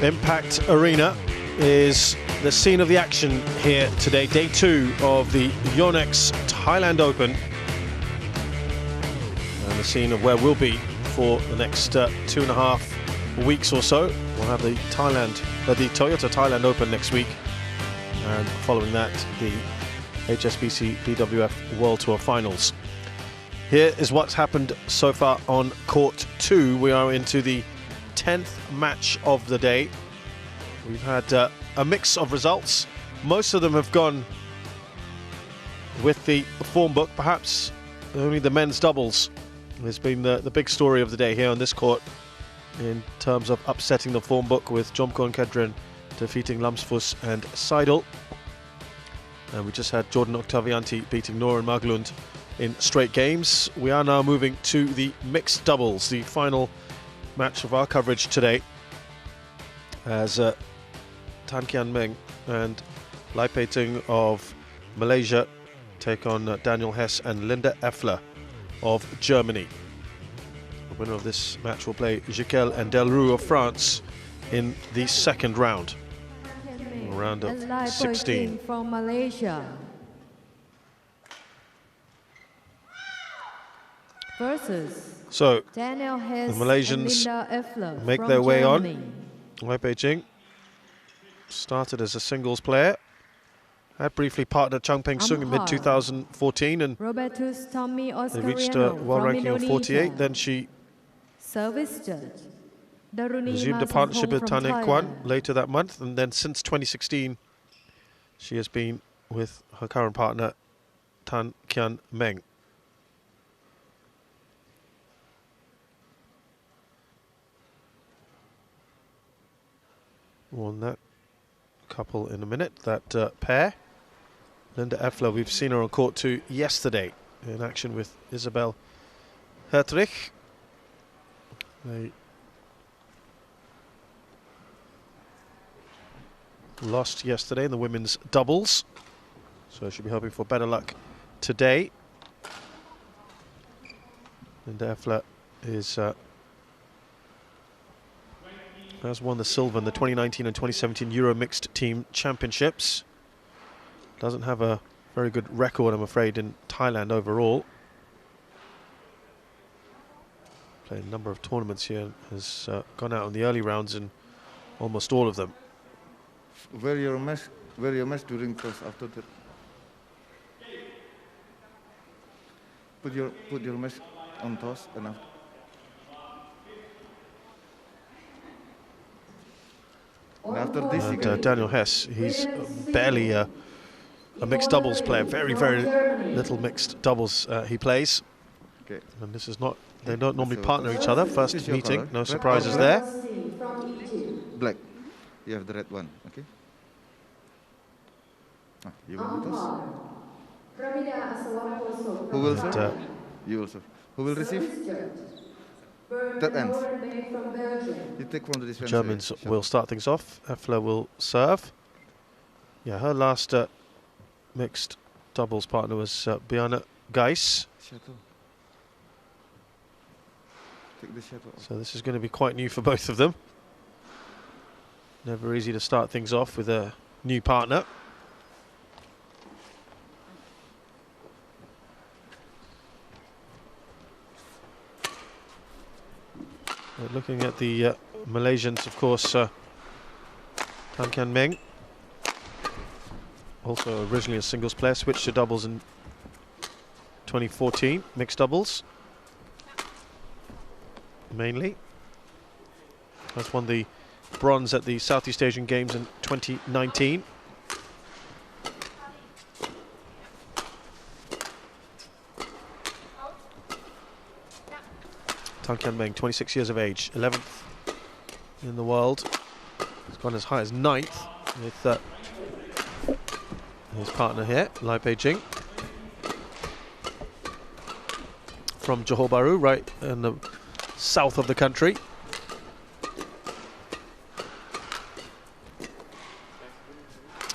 Impact Arena is the scene of the action here today, day 2 of the YONEX Thailand Open, and the scene of where we'll be for the next 2.5 weeks or so. We'll have the Toyota Thailand Open next week, and following that the HSBC BWF World Tour finals. Here is what's happened so far on court 2. We are into the 10th match of the day. We've had a mix of results. Most of them have gone with the form book. Perhaps only the men's doubles has been the big story of the day here on this court in terms of upsetting the form book, with Jomko and Kedren defeating Lumsfus and Seidel. And we just had Jordan Octavianti beating Noran Maglund in straight games. We are now moving to the mixed doubles, the final match of our coverage today, as Tan Kian Meng and Lai Pei-ting of Malaysia take on Daniel Hess and Linda Efler of Germany. The winner of this match will play Jiquel and Delroux of France in the second round, round of 16. From Malaysia versus So Daniel Hess, the Malaysians and Linda Efler make from their way Germany. on. Lai Pei-ting started as a singles player, had briefly partnered Chang Peng-sung in mid-2014, and Robertus Tommy they reached a world ranking of 48. Then she resumed a partnership with Tan Ek Kwan later that month, and then since 2016 she has been with her current partner Tan Kian Meng. More on that couple in a minute, that pair. Linda Efler, we've seen her on court 2 yesterday in action with Isabel Hertrich. They lost yesterday in the women's doubles, so she'll be hoping for better luck today. Linda Efler has won the silver in the 2019 and 2017 Euro Mixed Team Championships. Doesn't have a very good record, I'm afraid, in Thailand overall. Played a number of tournaments here, has gone out in the early rounds in almost all of them. Where your match during toss after that? Put your match on toss and after. After this, and Daniel Hess, he's barely a mixed doubles player. Very, very little mixed doubles he plays. Okay. And this is not, they don't normally partner each other. First meeting, no surprises there. Black. You have the red one, okay? You will with us. Who will serve? You will serve. Who will receive? That ends. You take from the dispenser. Germans will start things off. Efler will serve. Yeah, her last mixed doubles partner was Biana Geis. So this is going to be quite new for both of them. Never easy to start things off with a new partner. Looking at the Malaysians, of course, Tan Kian Meng, also originally a singles player, switched to doubles in 2014, mixed doubles mainly. Has won the bronze at the Southeast Asian Games in 2019. Tan Kian Meng, 26 years of age, 11th in the world. He's gone as high as 9th with his partner here, Lai Pei-ting, from Johor Bahru, right in the south of the country.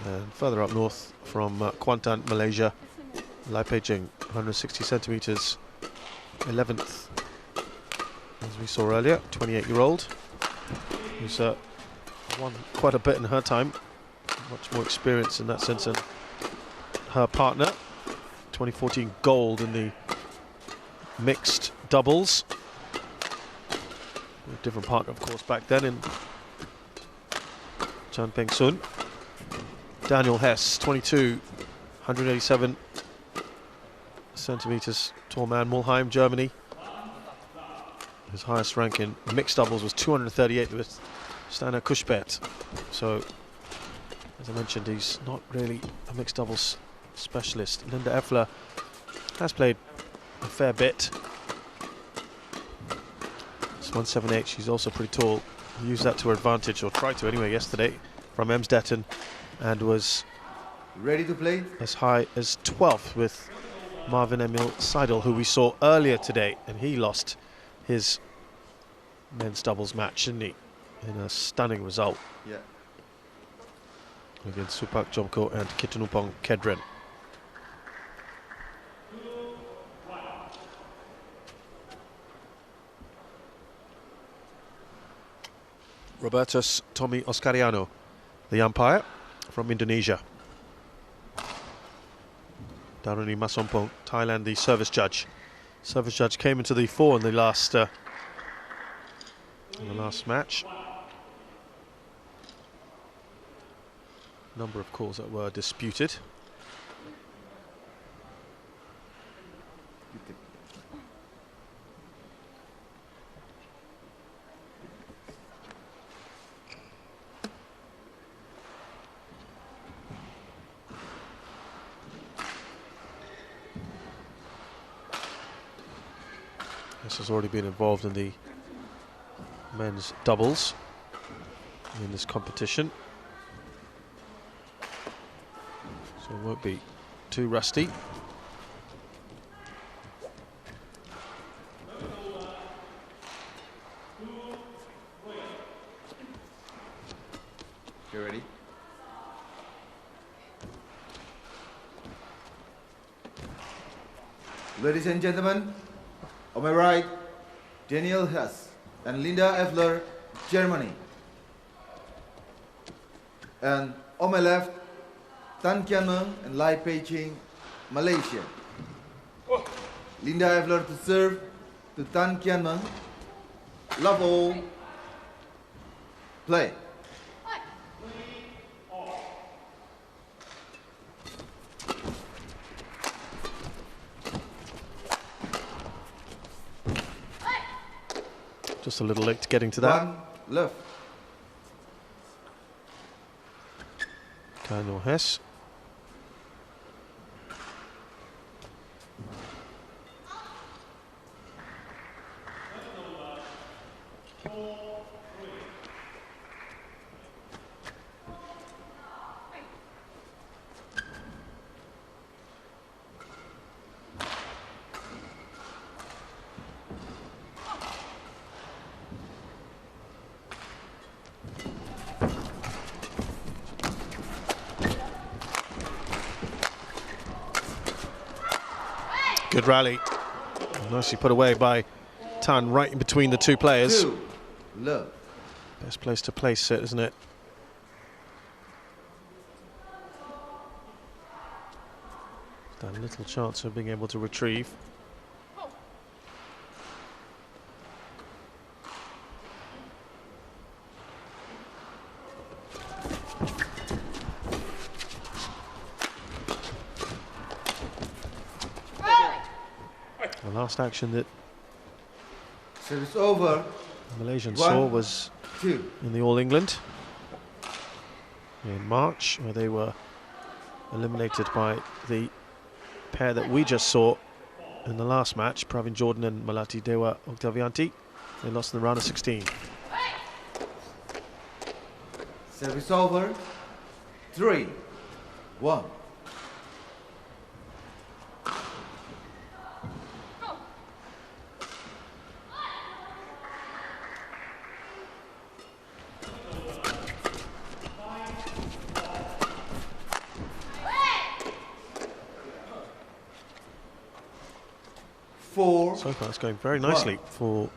And further up north from Kuantan, Malaysia, Lai Pei-ting, 160 centimeters, 11th. As we saw earlier, 28-year-old, who's won quite a bit in her time. Much more experience in that sense than her partner. 2014 gold in the mixed doubles. A different partner, of course, back then in Chan Peng Sun. Daniel Hess, 22, 187 centimeters tall man, Mulheim, Germany. His highest rank in mixed doubles was 238 with Stana Kushbet. So, as I mentioned, he's not really a mixed doubles specialist. Linda Efler has played a fair bit. It's 178, she's also pretty tall. Used that to her advantage, or tried to anyway, yesterday from Emsdetten, and was ready to play as high as 12th with Marvin Emil Seidel, who we saw earlier today, and he lost his men's doubles match, didn't he, in a stunning result. Yeah. Against Supak Jomko and Kitanupong Kedren. Robertus Tommy Oscariano, the umpire from Indonesia. Daruni Masompong, Thailand, the service judge. Service judge came into the fore in the last match. Number of calls that were disputed. This has already been involved in the men's doubles in this competition, so it won't be too rusty. You ready? Ladies and gentlemen, on my right, Daniel Hess and Linda Efler, Germany. And on my left, Tan Kian Meng and Lai Pei Ching, Malaysia. Linda Efler to serve to Tan Kian Meng. Love all. Play. Just a little late to getting to that. One left. Daniel Hess. Good rally. Nicely put away by Tan, right in between the two players. Love. Best place to place it, isn't it? That little chance of being able to retrieve. The last action that Service over. the Malaysians saw was in the All England in March, where they were eliminated by the pair that we just saw in the last match, Pravin Jordan and Malati Dewa Octavianti. They lost in the round of 16. Service over. 3-1. So far it's going very nicely for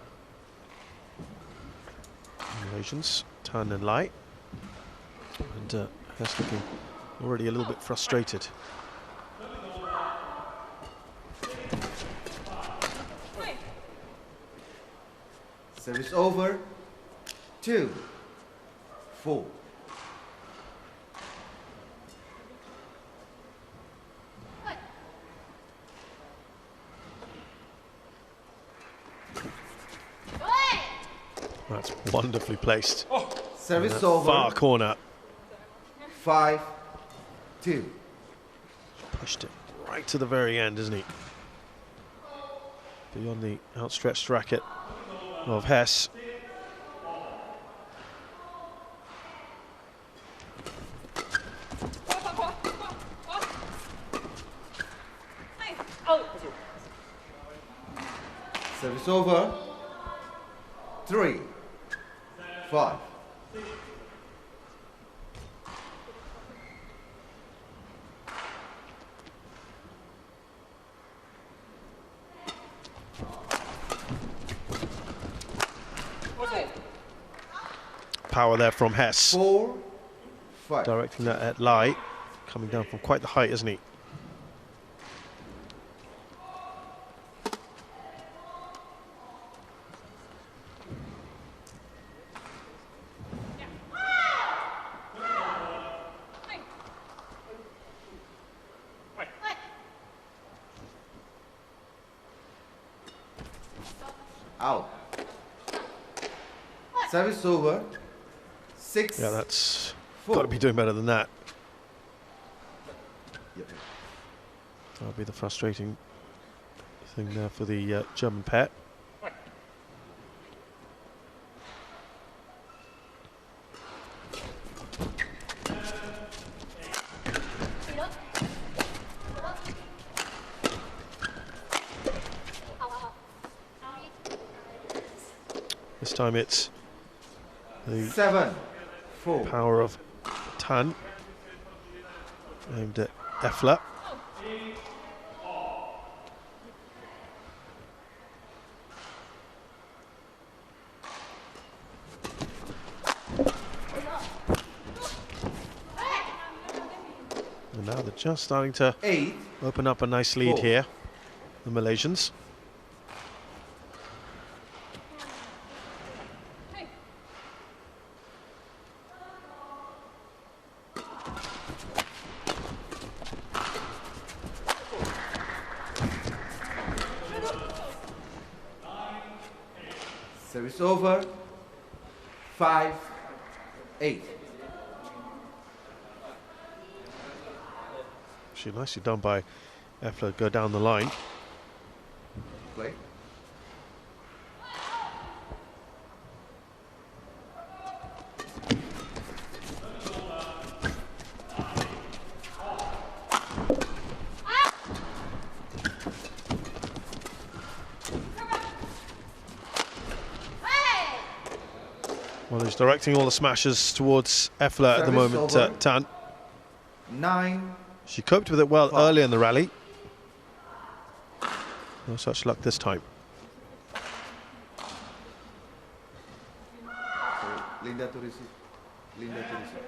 the Malaysians, Tan and Lai. And Hess looking already a little bit frustrated. Service over. 2-4. That's wonderfully placed. Service over. Far corner. 5-2. Pushed it right to the very end, isn't he? Beyond the outstretched racket of Hess. Service over. 3-5. Power there from Hess. 4-5. Directing that at Lai. Coming down from quite the height, isn't he? Out. Service over. 6. Yeah, that's 4. got to be doing better than that. Yep. That'll be the frustrating thing there for the German pair. This time it's the 7-4. power of Tan aimed at Efler. And now they're just starting to 8. open up a nice lead 4. here, the Malaysians. Service over. 5-8. Actually, nicely done by Efler, go down the line. Play. Well, he's directing all the smashes towards Efler at the Service moment, over. Tan. 9. She coped with it well 5. early in the rally. No such luck this time. Linda to receive. Linda to receive.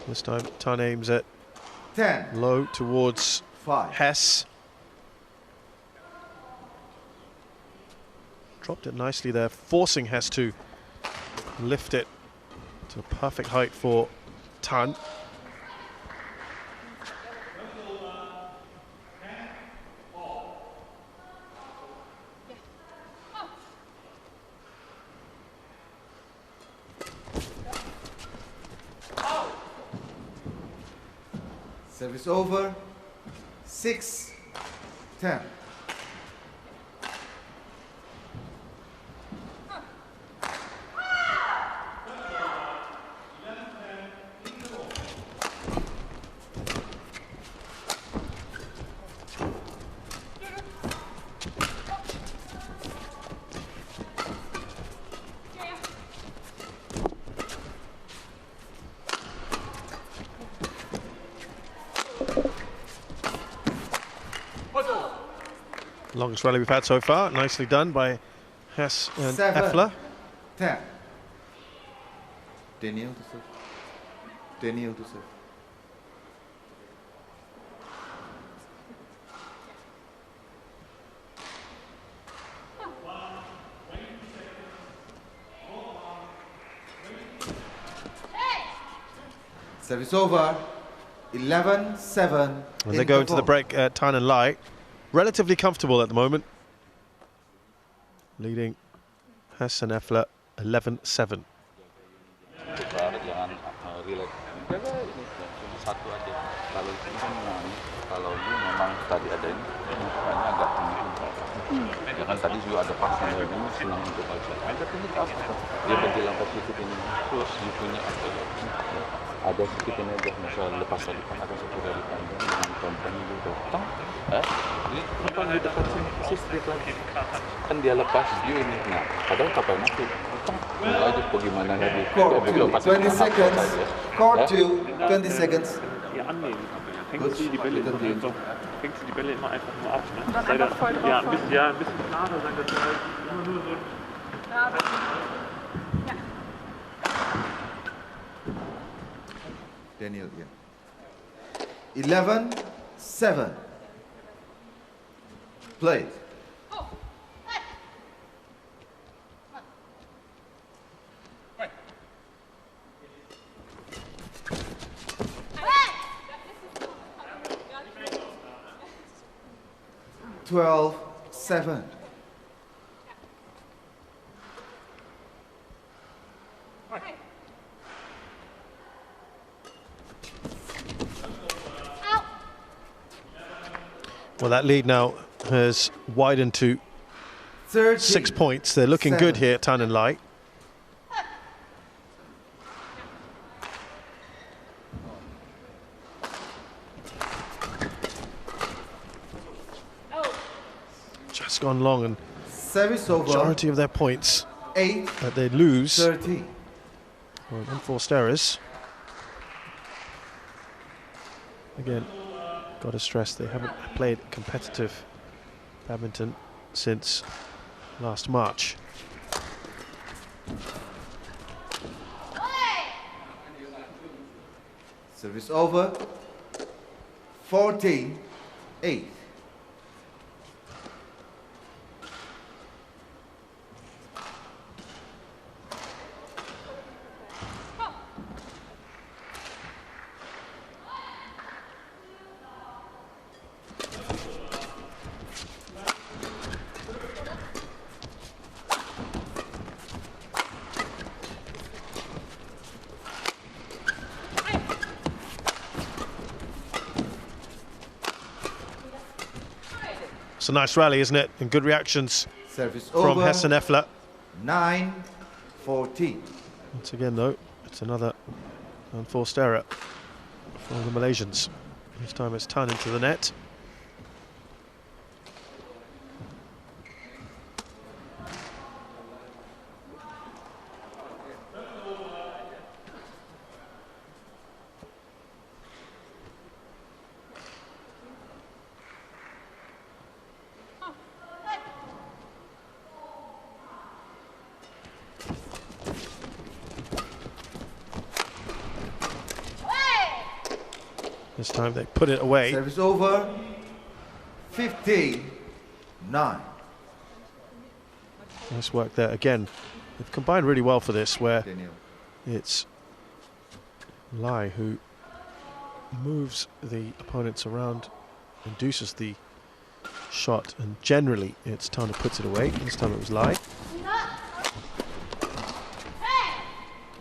This time, Tan aims at 10. low towards 5. Hess. Dropped it nicely there, forcing Hess to lift it to a perfect height for Tan. Service over. 6-10. Longest rally we've had so far. Nicely done by Hess and Efler. 10. Daniel to serve. Daniel to serve. Service over. 11-7. And they go into the break, Tan and Lai. Relatively comfortable at the moment. Leading Hess and Efler 11-7. Jangan relax. Jaga ini cuma satu aja. Kalau ini kan kalau ini memang tadi ada ini mukanya agak tinggi. Ya kan tadi juga ada pasang ini senang untuk aja. Ada ini apa? Dia berjalan positif ini terus punya apa ya? Ada sedikit ini aja misalnya lepas tadi kan ada satu dari pandang dengan perempuan itu datang. Ini perempuan di dekat sini sedikit lagi. Kan dia lepas dia ini. Nah, padahal kapal masuk. Aja bagaimana lagi? Court 2, 20 seconds. Court 2, 20 seconds. Ja, annehmen. Fängst du die Bälle immer so. Fängst du die Bälle immer einfach nur ab. Ne? Sei das, ja, ein bisschen klarer sein, dass du halt immer nur so. Daniel, yeah. 11-7. Play. Twelve, 7. Well, that lead now has widened to 6 points. They're looking good here, Tan and Lai. Just gone long, and service over. Majority of their points 8 that they lose 30. or enforced errors. Again, got to stress they haven't played competitive badminton since last March. Service over. 14-8. It's a nice rally, isn't it? And good reactions Service from over. Hess and Efler. 9-14. Once again, though, it's another unforced error for the Malaysians. This time it's Tan into the net. This time they put it away. Service over. 15-9. Nice work there again. They've combined really well for this, where Daniel. it's Lai who moves the opponents around, induces the shot, and generally it's Tan who puts it away. This time it was Lai.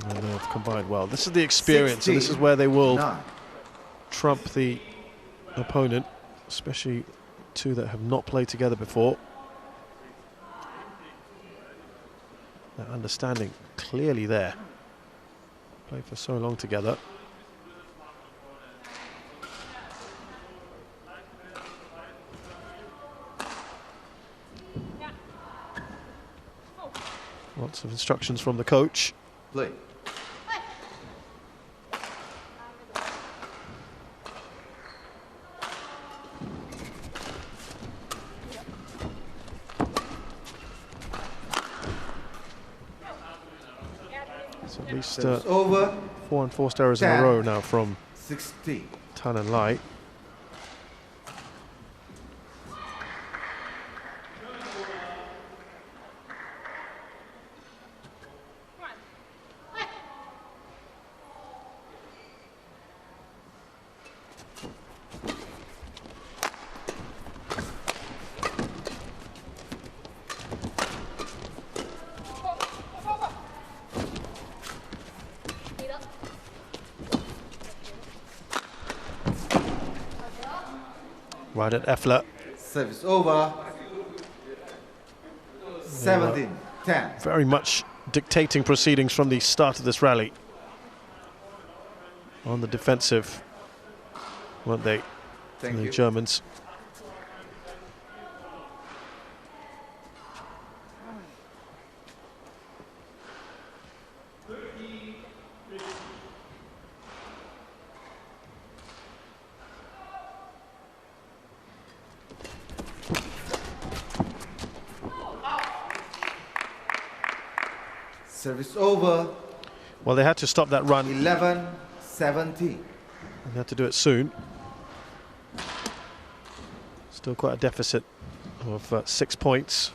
And they've combined well. This is the experience, and this is where they will 9. trump the opponent, especially two that have not played together before. That understanding clearly there. Played for so long together. Lots of instructions from the coach. Play. At least over 4 unforced errors in a row now from 60. Tan and Lai. Right at Efler. Service over. 17-10. Very much dictating proceedings from the start of this rally. On the defensive, weren't they? Thank the you. Germans. Service over. Well, they had to stop that run. 11-17. They had to do it soon. Still quite a deficit of 6 points.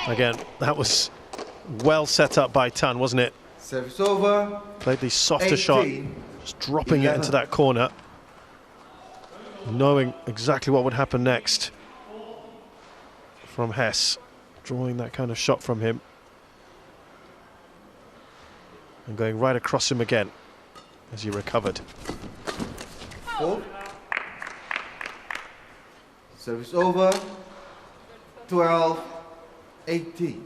Again, that was well set up by Tan, wasn't it? Service over. Played the softer 18, shot, just dropping 11. it into that corner, knowing exactly what would happen next from Hess, drawing that kind of shot from him and going right across him again as he recovered. 4. Service over. 12-18.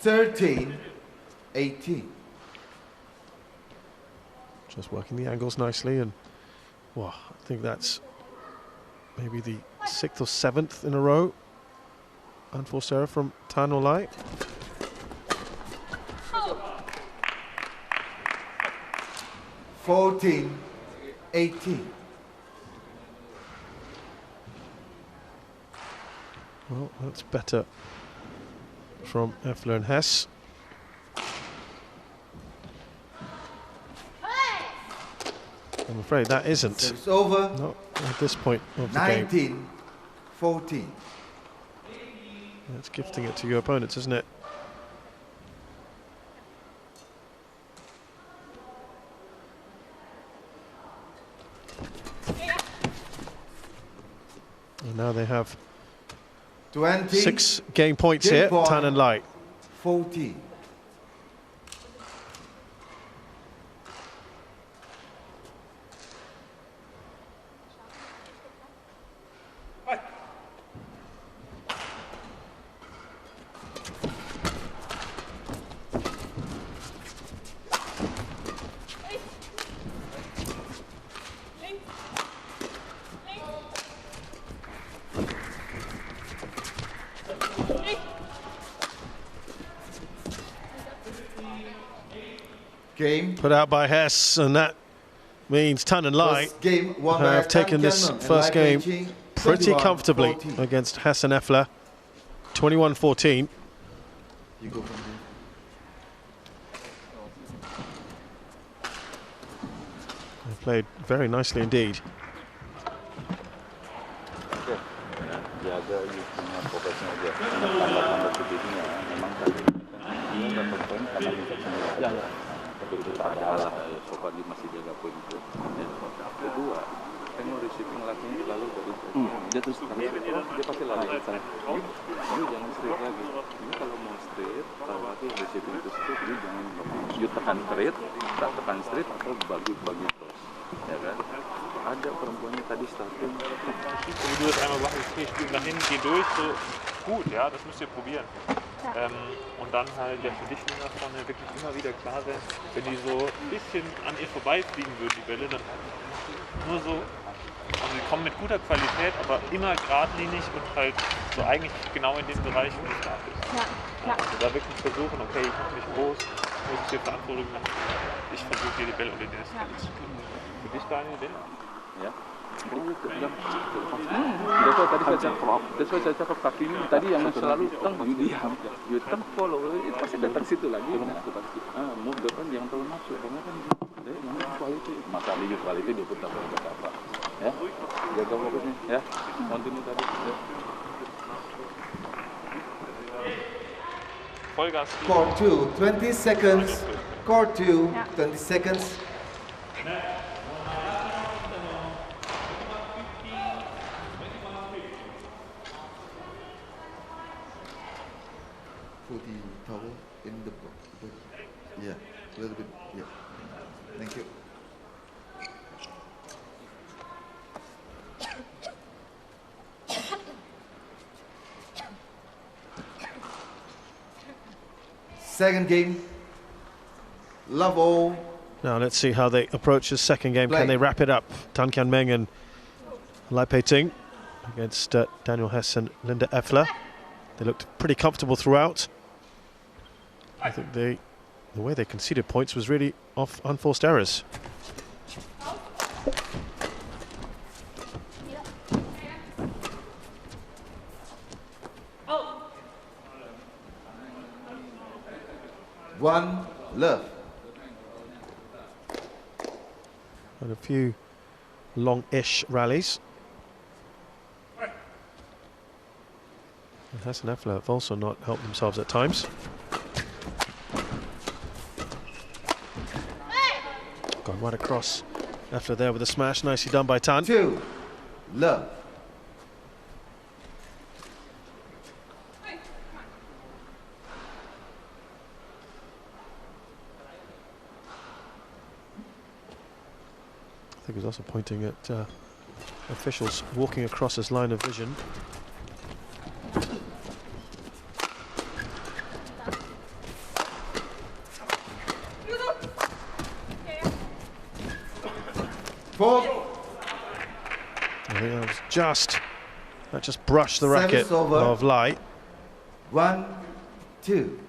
Thirteen, 18. Just working the angles nicely, and well, I think that's maybe the 6th or 7th in a row unforced error from Tan or Lai. $14, 18. Well, that's better from Efler and Hess. I'm afraid that isn't. Service over. Not at this point of the game. 19, 14. That's gifting it to your opponents, isn't it? And now they have 20, 6 game points here, Tan and Lai. 14. Game Put out by Hess, and that means Tan and Lai game won by have taken this first game pretty 21-14. comfortably against Hess and Efler. 21-14. You go from here. They played very nicely indeed. Oke, jaga punya progresnya aja. Tanda-tanda titiknya memang tadi dia dapat poin karena infeksinya. Ya. Tapi itu tak ada lah. So far dia masih jaga poin itu. Kedua, pengen receiving latihnya lalu dari dia terus dia pasti lari ke sana. Ini jangan straight lagi. Ini kalau mau straight, kalau latih receiving itu straight, dia jangan you tekan straight, tak tekan straight atau bagi terus, ya kan? Ada perempuannya tadi starting. Wenn du jetzt einmal sagst, okay, spiel nach hinten, geh durch, so gut, ja, das müsst ihr probieren. Und dann halt ja für dich nur nach vorne wirklich immer wieder klar sein, wenn die so ein bisschen an ihr vorbeifliegen würden, die Bälle, dann nur so, also die kommen mit guter Qualität, aber immer geradlinig und halt so eigentlich genau in dem Bereich, wo du da bist. Also da wirklich versuchen, okay, ich mache mich groß, muss ich hier Verantwortung nehmen, ich versuche hier die Bälle unter die Netze zu kriegen. Für dich, Daniel, den? Ya. That's why saya cakap kaki ini tadi yang selalu teng, you diam, you teng follow, itu pasti datang situ lagi. Move depan yang terlalu masuk, karena kan dia quality, masalah dia quality dia pun tak apa. Ya, jaga fokusnya, ya, continue tadi. Ya. Vollgas. Court 2, 20 seconds. Court 2, 20 seconds. For the towel in the yeah, a little bit, yeah. Thank you. Second game, love all. Now let's see how they approach the second game. Play. Can they wrap it up? Tan Kian Meng and Lai Pei Ting against Daniel Hess and Linda Efler. They looked pretty comfortable throughout. I think the way they conceded points was really off unforced errors. One love. And a few long-ish rallies. And Hess and Efler have also not helped themselves at times. Gone right across. Efler there with a smash, nicely done by Tan. 2 love. I think he's also pointing at officials walking across his line of vision. I think that was just brushed the racket of Lai. 1, 2.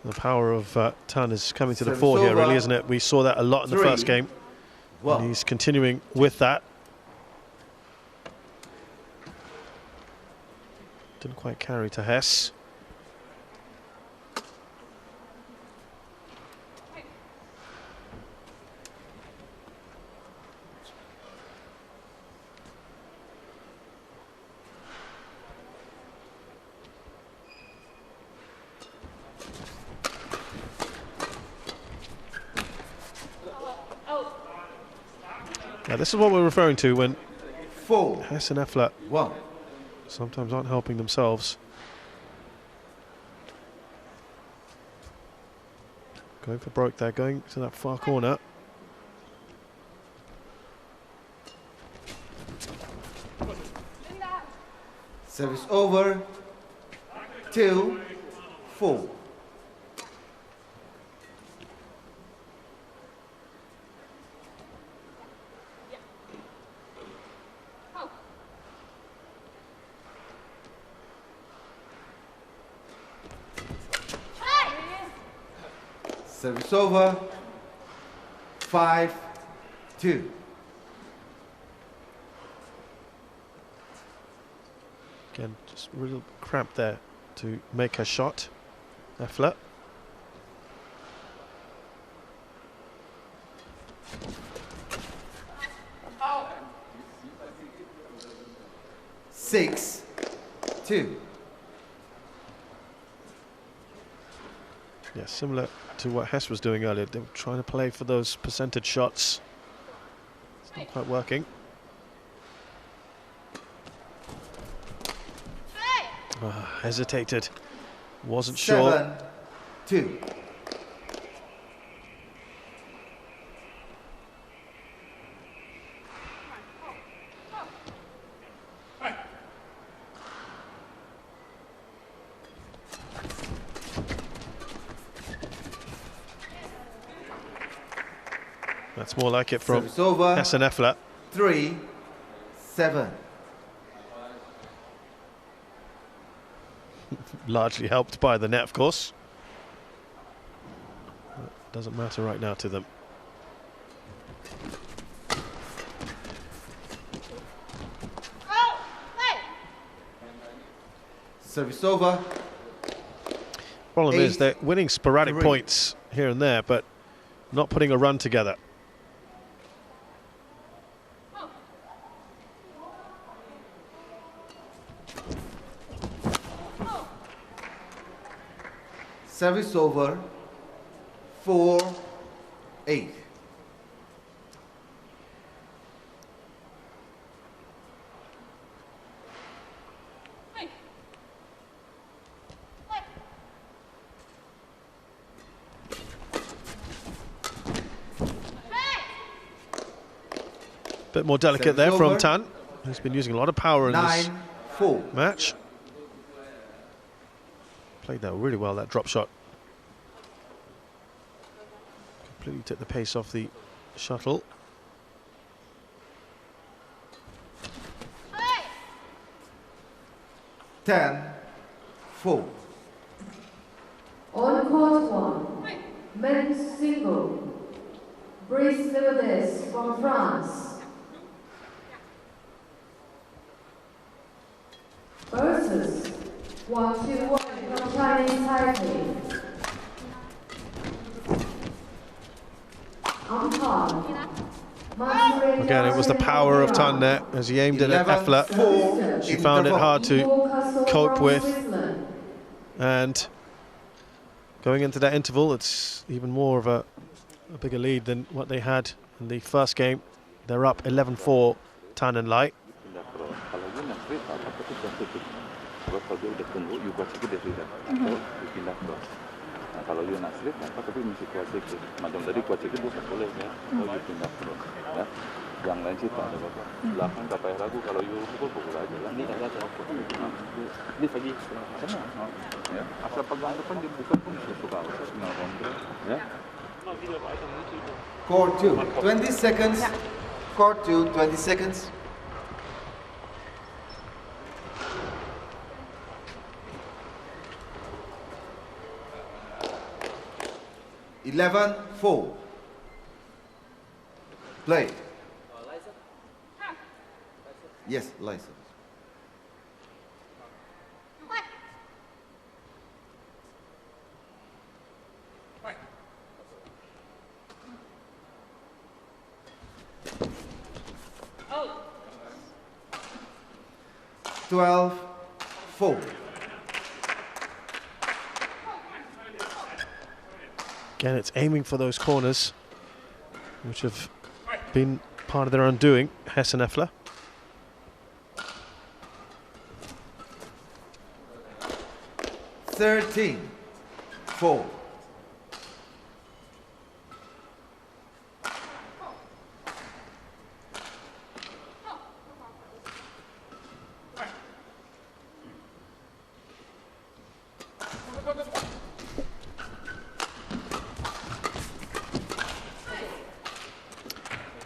The power of Tan is coming to the fore here, really, isn't it? We saw that a lot in the first game. And he's continuing with that. Didn't quite carry to Hess. Now, this is what we're referring to when 4 Hess and Efler 1. sometimes aren't helping themselves. Going for broke there, going to that far corner. Service over. 2 4. Service over. 5 2. Again, just a little cramped there to make her shot. Efler. Six 2. Yeah, similar to what Hess was doing earlier. They were trying to play for those percentage shots. It's not quite working. Hesitated. Wasn't sure. 7-2. That's more like it from Service over. Hess and Efler. 3-7. Largely helped by the net, of course. Doesn't matter right now to them. Service over. Problem is 8-3. they're winning sporadic points here and there, but not putting a run together. Service over. 4-8. Bit more delicate Service there from over. Tan. He's been using a lot of power in this 9-4. match. Played that really well, that drop shot. Completely took the pace off the shuttle. Ten, 4. On court 1, men's single. Brice Levaldes from France versus Wang Qinwen from Chinese Taipei. Again, it was the power of Tan there as he aimed it at Efler. 11-4. She found it hard to cope with. And going into that interval, it's even more of a bigger lead than what they had in the first game. They're up 11-4, Tan and Light. Kalau you nak slip, tapi mesti kuat sikit. Macam tadi kuat sikit dia tak boleh ya. Kalau you pindah terus, ya. Yang lain sih tak ada apa-apa. Belakang tak payah ragu. Kalau you pukul aja lah. Ini ada apa? Ini lagi sana. Ya. Asal pegang depan dia bukan pun suka. Tinggal kontrol, ya. Court 2, 20 seconds. Court 2, 20 seconds. Eleven, 4. Play. Yes, license. Oh. 12-4. Again, it's aiming for those corners, which have been part of their undoing, Hess and Efler. Thirteen, 4.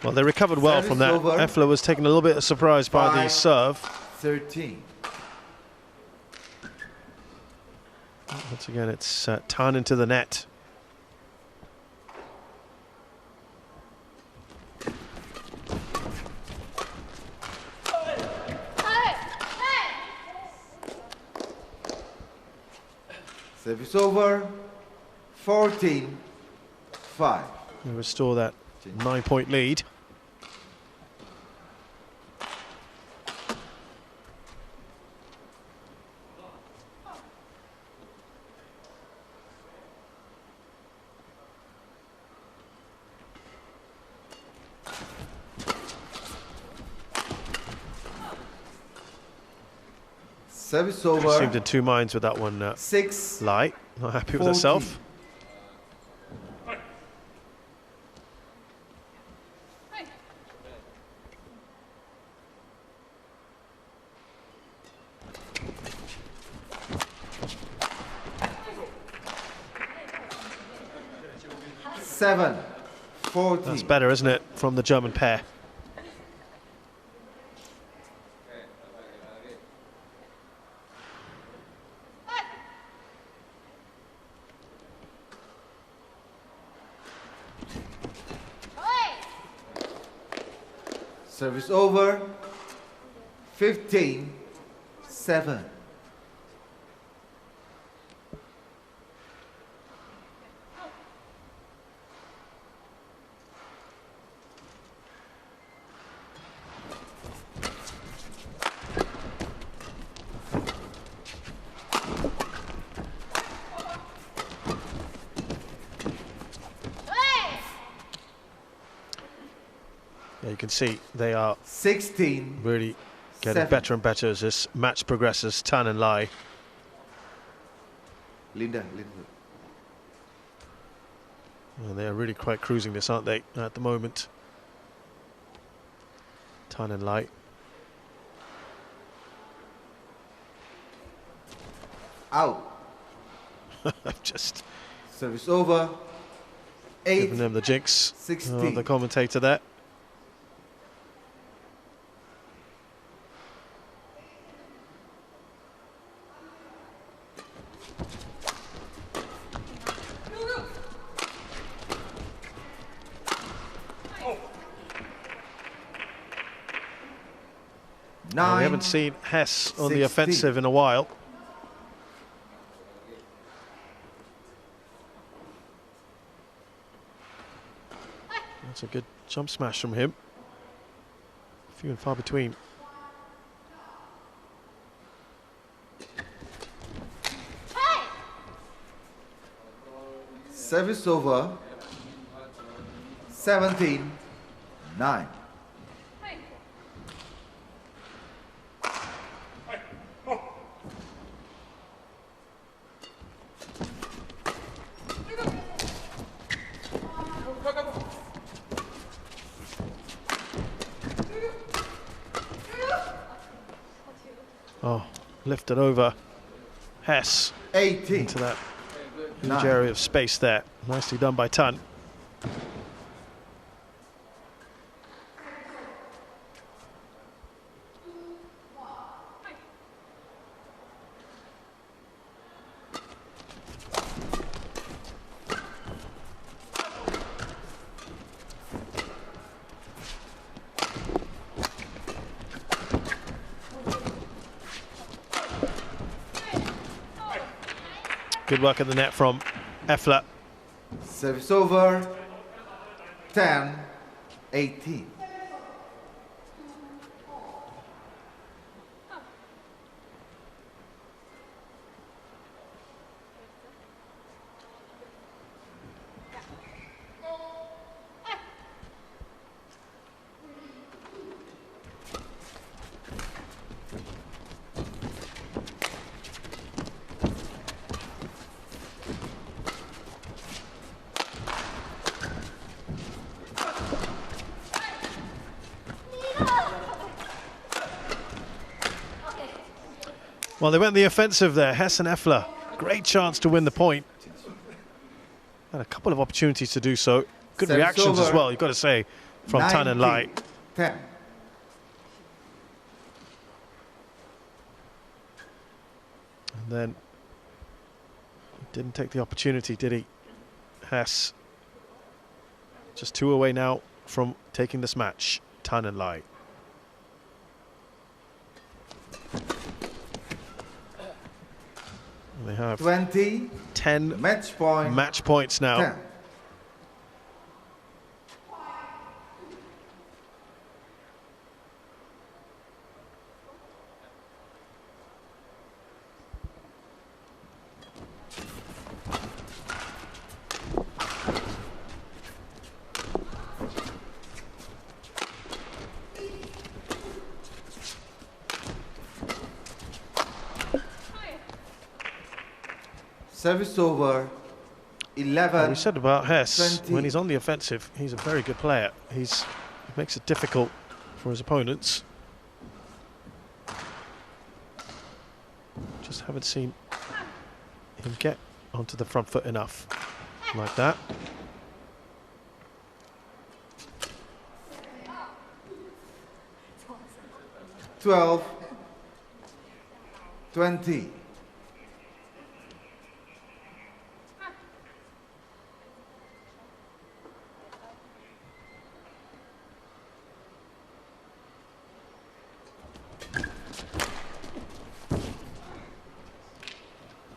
Well, they recovered well from that. Over. Efler was taken a little bit of surprise by the serve. 13. Once again, it's Tan into the net. Service over. 14-5. They restore that 9-point lead. Service over. Seemed in two minds with that one. 6. Lai, not happy with 14. herself. Seven. 14. That's better, isn't it, from the German pair? Service over. 15-7. Yeah, you can see they are 16. really getting 7. better and better as this match progresses. Tan and Lai. Linda. And they are really quite cruising this, aren't they, at the moment? Tan and Lai. Out. Just Service over. 8. giving them the jinx. 16. The commentator there. Nine. We haven't seen Hess on the 16. offensive in a while. That's a good jump smash from him. Few and far between. Service over. 17-9. Oh, lifted over Hess 18. into that huge 9. area of space there. Nicely done by Tan. Good work at the net from Efler. Service over. 10-18. Well, they went the offensive there, Hess and Efler. Great chance to win the point. Had a couple of opportunities to do so. Good Service reactions as over. well, you've got to say, from Tan and Lai. 10. And then didn't take the opportunity, did he? Hess. Just 2 away now from taking this match, Tan and Lai. They have 20. 10 Match point. match points now. 10. Service over. 11. We said about Hess, 20. when he's on the offensive, he's a very good player. He makes it difficult for his opponents. Just haven't seen him get onto the front foot enough like that. $12, 20.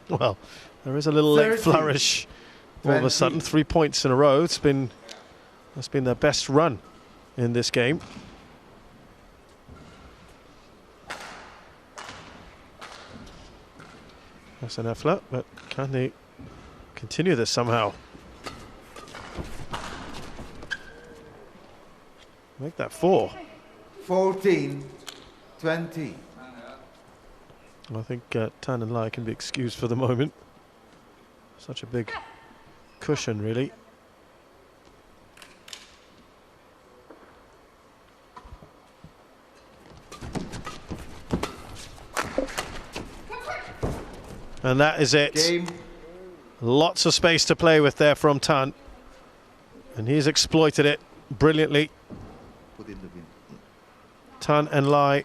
Well, there is a little late 30. flourish all of a 20. sudden. 3 points in a row. That's been their best run in this game. That's an Efler, but can they continue this somehow? Make that 4. 14, 20. I think Tan and Lai can be excused for the moment. Such a big cushion, really. And that is it. Game. Lots of space to play with there from Tan. And he's exploited it brilliantly. Put in the bin. Tan and Lai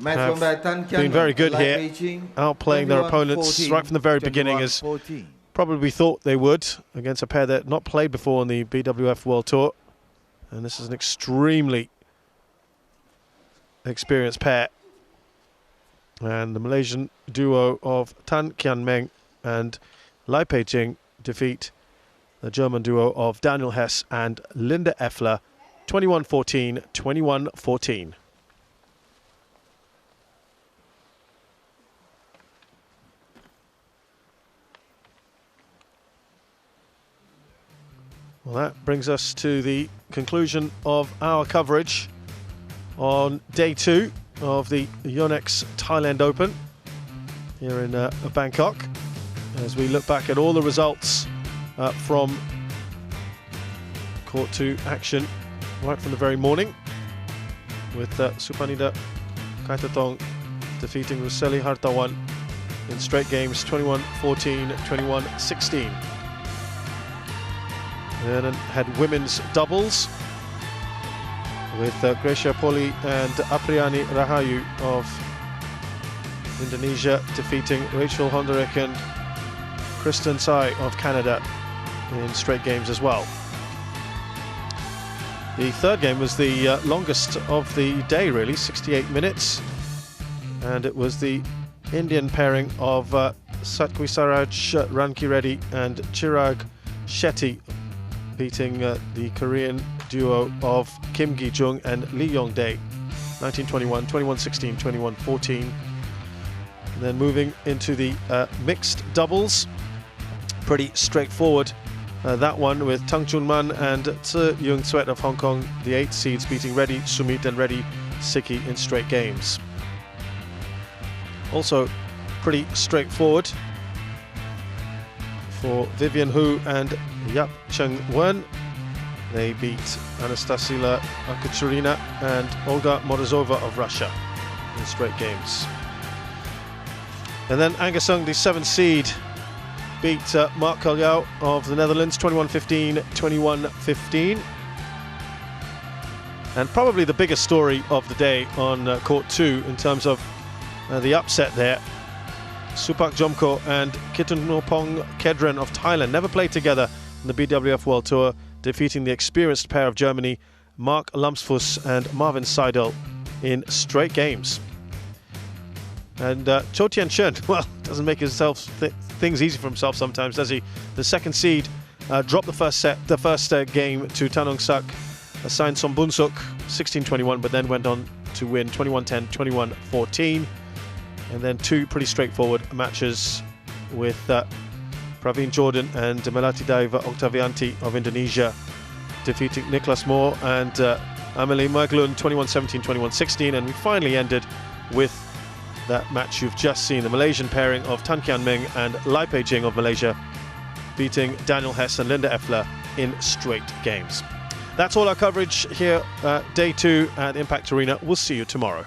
Match have won by Tan Kian been very good Lai here, Beijing, outplaying their 21, opponents 14, right from the very beginning, 21, as 14. probably thought they would, against a pair that not played before on the BWF World Tour. And this is an extremely experienced pair. And the Malaysian duo of Tan Kian Meng and Lai Pei-Ching defeat the German duo of Daniel Hess and Linda Efler 21-14, 21-14. Well, that brings us to the conclusion of our coverage on day 2 of the YONEX Thailand Open here in Bangkok, as we look back at all the results from Court 2 action right from the very morning, with Supanida Kaitatong defeating Ruseli Hartawan in straight games 21-14, 21-16. And then had women's doubles with Gracia Poli and Apriani Rahayu of Indonesia defeating Rachel Honderich and Kristen Tsai of Canada in straight games as well. The third game was the longest of the day, really, 68 minutes, and it was the Indian pairing of Satkwisaraj Rankireddy and Chirag Shetty beating the Korean duo of Kim Gi-jung and Lee Yong-dae 19-21, 21-16, 21-14. And then moving into the mixed doubles, pretty straightforward. That one with Tang Chun-man and Tse Yung-sweat of Hong Kong, the 8 seeds, beating Reddy Sumit and Reddy Siki in straight games. Also pretty straightforward for Vivian Hu and Yap Cheng-wen. They beat Anastasia Kucherina and Olga Morozova of Russia in straight games. And then Angasung, the 7th seed, beat Mark Kaljau of the Netherlands 21-15, 21-15. And probably the biggest story of the day on Court 2 in terms of the upset there. Supak Jomko and Kittanopong Kedren of Thailand never played together in the BWF World Tour, defeating the experienced pair of Germany, Mark Lumsfuss and Marvin Seidel, in straight games. And Cho Tien-chen, well, doesn't make himself things easy for himself sometimes, does he? The 2nd seed dropped the first game to Tanong Sak, assigned Sombunsuk 16-21, but then went on to win 21-10, 21-14. And then 2 pretty straightforward matches with Praveen Jordan and Melati Daiva Octavianti of Indonesia defeating Niklas Moore and Amelie Maglund 21-17, 21-16. And we finally ended with that match you've just seen, the Malaysian pairing of Tan Kian Ming and Lai Pei-Jing of Malaysia beating Daniel Hess and Linda Efler in straight games. That's all our coverage here, day 2 at Impact Arena. We'll see you tomorrow.